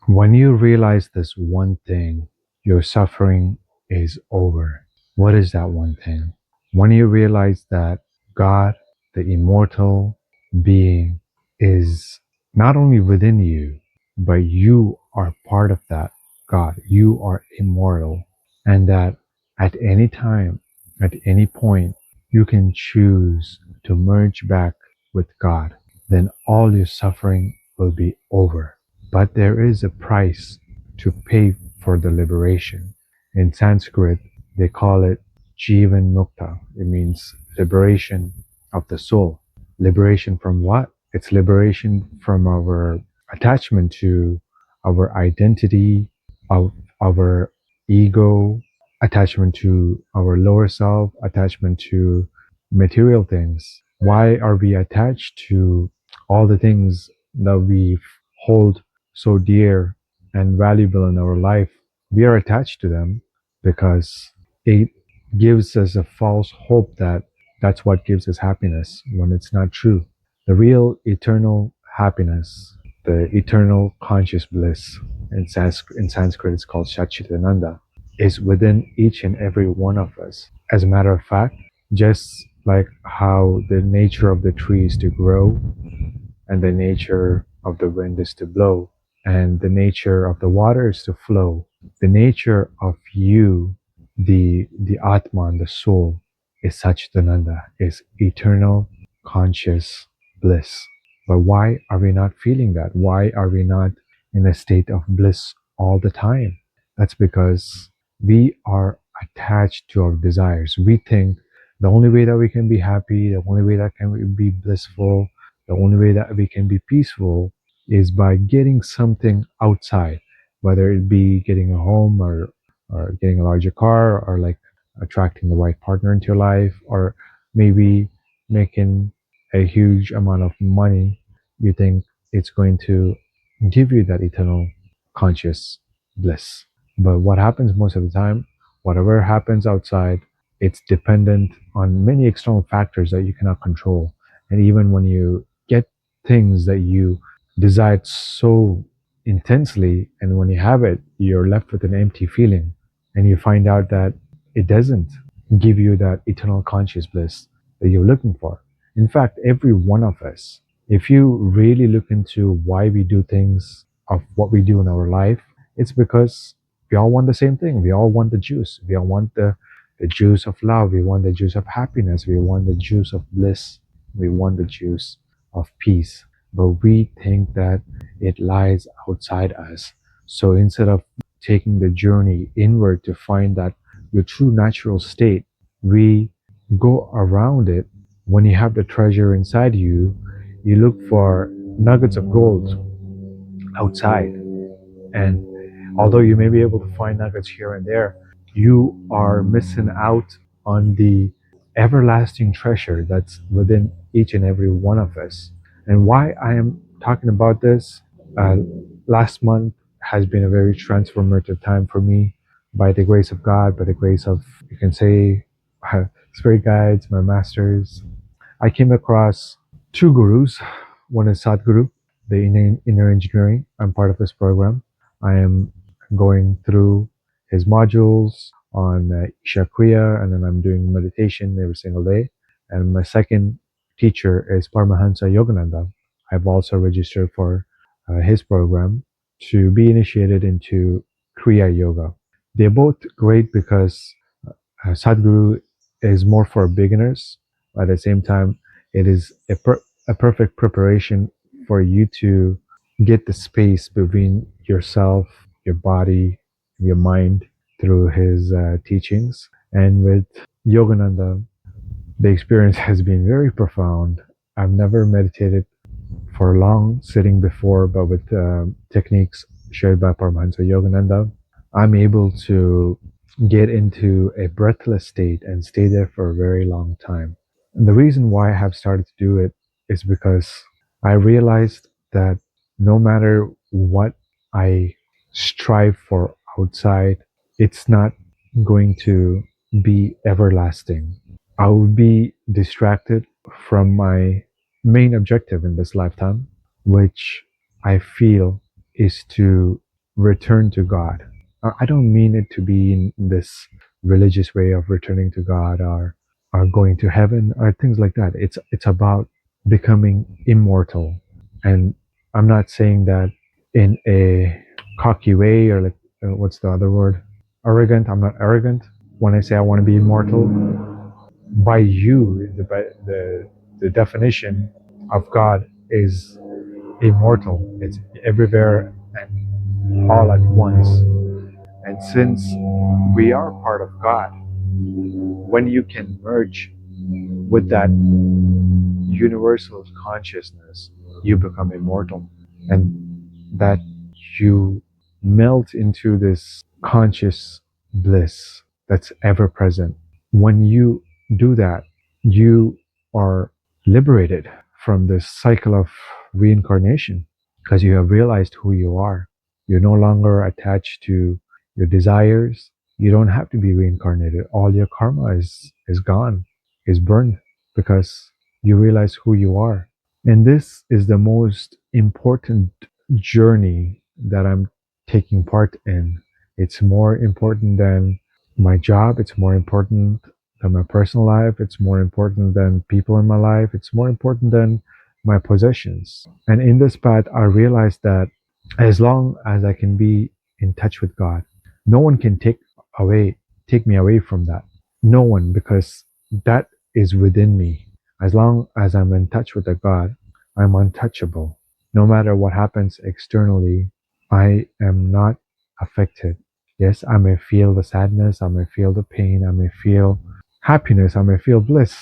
When you realize this one thing, your suffering is over. What is that one thing? When you realize that God, the immortal being, is not only within you, but you are part of that God. You are immortal. And that at any time, at any point, you can choose to merge back with God. Then all your suffering will be over. But there is a price to pay for the liberation. In Sanskrit, they call it Jivan Mukta. It means liberation of the soul. Liberation from what? It's liberation from our attachment to our identity, of our ego, attachment to our lower self, attachment to material things. Why are we attached to all the things that we hold so dear and valuable in our life? We are attached to them because it gives us a false hope that that's what gives us happiness when it's not true. The real eternal happiness, the eternal conscious bliss, in Sanskrit it's called Satchitananda, is within each and every one of us. As a matter of fact, just like how the nature of the tree is to grow, and the nature of the wind is to blow, and the nature of the water is to flow, the nature of you, the Atman, the soul, is Satchitananda, is eternal conscious bliss. But why are we not feeling that? Why are we not in a state of bliss all the time? That's because we are attached to our desires. We think the only way that we can be happy, the only way that can we be blissful, the only way that we can be peaceful is by getting something outside, whether it be getting a home or getting a larger car or like attracting the right partner into your life or maybe making a huge amount of money. You think it's going to give you that eternal conscious bliss. But what happens most of the time, whatever happens outside, it's dependent on many external factors that you cannot control. And even when you get things that you desired so intensely, and when you have it, you're left with an empty feeling, and you find out that it doesn't give you that eternal conscious bliss that you're looking for. In fact, every one of us, if you really look into why we do things of what we do in our life, it's because we all want the same thing. We all want the juice. We all want the juice of love. We want the juice of happiness. We want the juice of bliss. We want the juice of peace. But we think that it lies outside us. So instead of taking the journey inward to find that your true natural state, we go around it. When you have the treasure inside you, you look for nuggets of gold outside. And although you may be able to find nuggets here and there, you are missing out on the everlasting treasure that's within each and every one of us. And why I am talking about this, uh, last month has been a very transformative time for me by the grace of God, by the grace of, you can say, spirit guides, my masters. I came across two gurus. One is Sadhguru, the inner engineering. I'm part of his program. I am going through his modules on Isha Kriya, and then I'm doing meditation every single day. And my second teacher is Paramahansa Yogananda. I've also registered for his program to be initiated into Kriya Yoga. They're both great because Sadhguru is more for beginners. At the same time, it is a perfect preparation for you to get the space between yourself, your body, your mind through his teachings. And with Yogananda, the experience has been very profound. I've never meditated for long sitting before, but with techniques shared by Paramahansa Yogananda, I'm able to get into a breathless state and stay there for a very long time. And the reason why I have started to do it is because I realized that no matter what I strive for outside, it's not going to be everlasting. I will be distracted from my main objective in this lifetime, which I feel is to return to God. I don't mean it to be in this religious way of returning to God or going to heaven or things like that. It's about becoming immortal. And I'm not saying that in a cocky way or like what's the other word? Arrogant. I'm not arrogant when I say I want to be immortal. By you, the definition of God is immortal. It's everywhere and all at once. And since we are part of God, when you can merge with that universal consciousness, you become immortal. And that you melt into this conscious bliss that's ever present. When you do that, you are liberated from this cycle of reincarnation because you have realized who you are. You're no longer attached to your desires. You don't have to be reincarnated. All your karma is gone, is burned because you realize who you are. And this is the most important journey that I'm taking part in. It's more important than my job. It's more important than my personal life. It's more important than people in my life. It's more important than my possessions. And in this path, I realized that as long as I can be in touch with God, no one can take me away from that. No one, because that is within me. As long as I'm in touch with the God, I'm untouchable. No matter what happens externally, I am not affected. Yes, I may feel the sadness, I may feel the pain, I may feel happiness, I may feel bliss,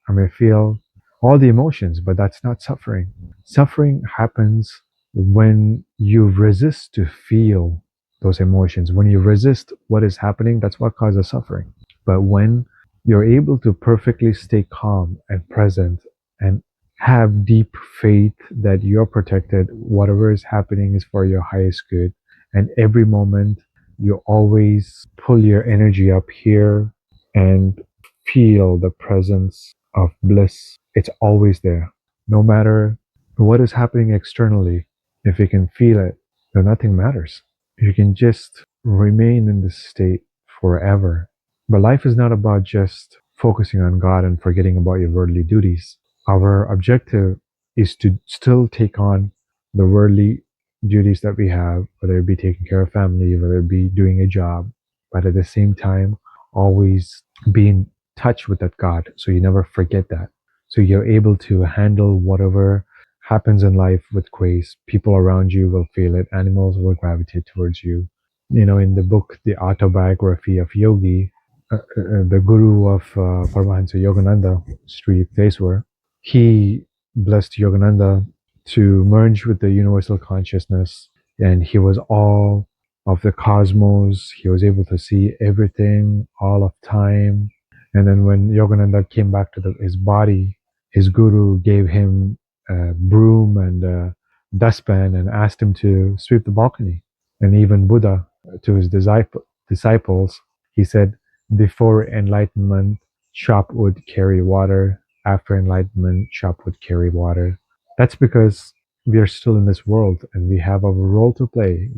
I may feel all the emotions, but that's not suffering. Suffering happens when you resist to feel those emotions. When you resist what is happening, that's what causes suffering. But when you're able to perfectly stay calm and present and have deep faith that you're protected, whatever is happening is for your highest good, and every moment you always pull your energy up here and feel the presence of bliss. It's always there. No matter what is happening externally, if you can feel it, then nothing matters. You can just remain in this state forever. But life is not about just focusing on God and forgetting about your worldly duties. Our objective is to still take on the worldly duties that we have, whether it be taking care of family, whether it be doing a job, but at the same time, always be in touch with that God. So you never forget that. So you're able to handle whatever happens in life with grace. People around you will feel it. Animals will gravitate towards you. You know, in the book, The Autobiography of Yogi, the guru of Paramahansa Yogananda, Sri Yukteswar, he blessed Yogananda to merge with the universal consciousness, and he was all of the cosmos. He was able to see everything, all of time. And then when Yogananda came back to his body, his guru gave him a broom and a dustpan and asked him to sweep the balcony. And even Buddha, to his disciples, he said, before enlightenment, shop would carry water. After enlightenment, shop would carry water. That's because we are still in this world and we have a role to play.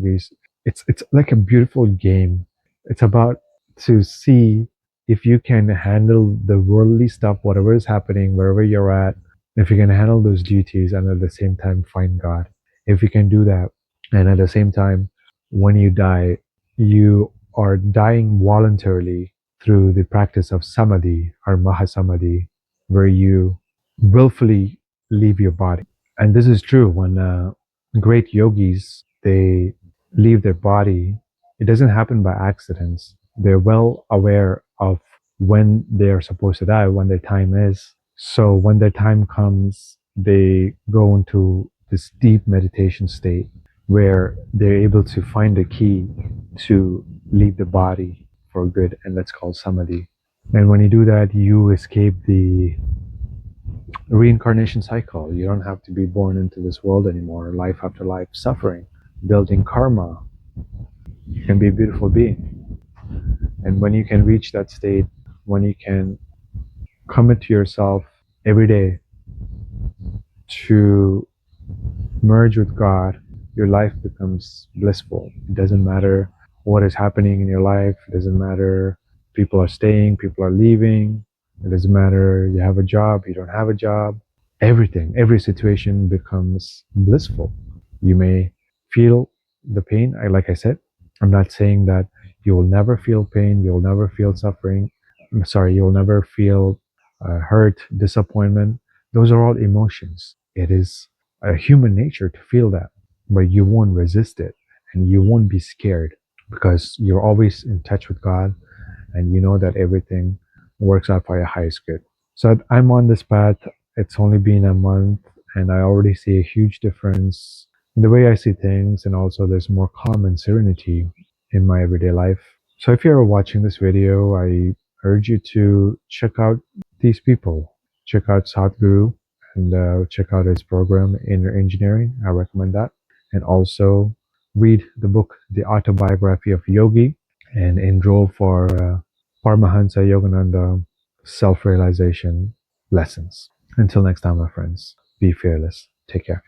It's like a beautiful game. It's about to see if you can handle the worldly stuff, whatever is happening, wherever you're at, if you can handle those duties and at the same time find God. If you can do that, and at the same time, when you die, you are dying voluntarily through the practice of samadhi or mahasamadhi, where you willfully leave your body. And this is true when great yogis they leave their body. It doesn't happen by accidents. They're well aware of when they're supposed to die, when their time is. So when their time comes, they go into this deep meditation state where they're able to find a key to leave the body for good, and that's called samadhi. And when you do that, you escape the reincarnation cycle. You don't have to be born into this world anymore, life after life, suffering, building karma. You can be a beautiful being. And when you can reach that state, when you can commit to yourself every day to merge with God, your life becomes blissful. It doesn't matter what is happening in your life. It doesn't matter people are staying, people are leaving. It doesn't matter you have a job, you don't have a job. Everything, every situation becomes blissful. You may feel the pain. Like I said, I'm not saying that you will never feel pain, you'll never feel suffering. I'm sorry, you'll never feel hurt, disappointment. Those are all emotions. It is a human nature to feel that, but you won't resist it and you won't be scared because you're always in touch with God and you know that everything works out for your highest good. So I'm on this path. It's only been a month and I already see a huge difference in the way I see things, and also there's more calm and serenity in my everyday life. So if you're watching this video, I urge you to check out these people. Check out Sadhguru and check out his program, Inner Engineering. I recommend that. And also read the book, The Autobiography of Yogi, and enroll for Paramahansa Yogananda self realization lessons. Until next time, my friends, be fearless. Take care.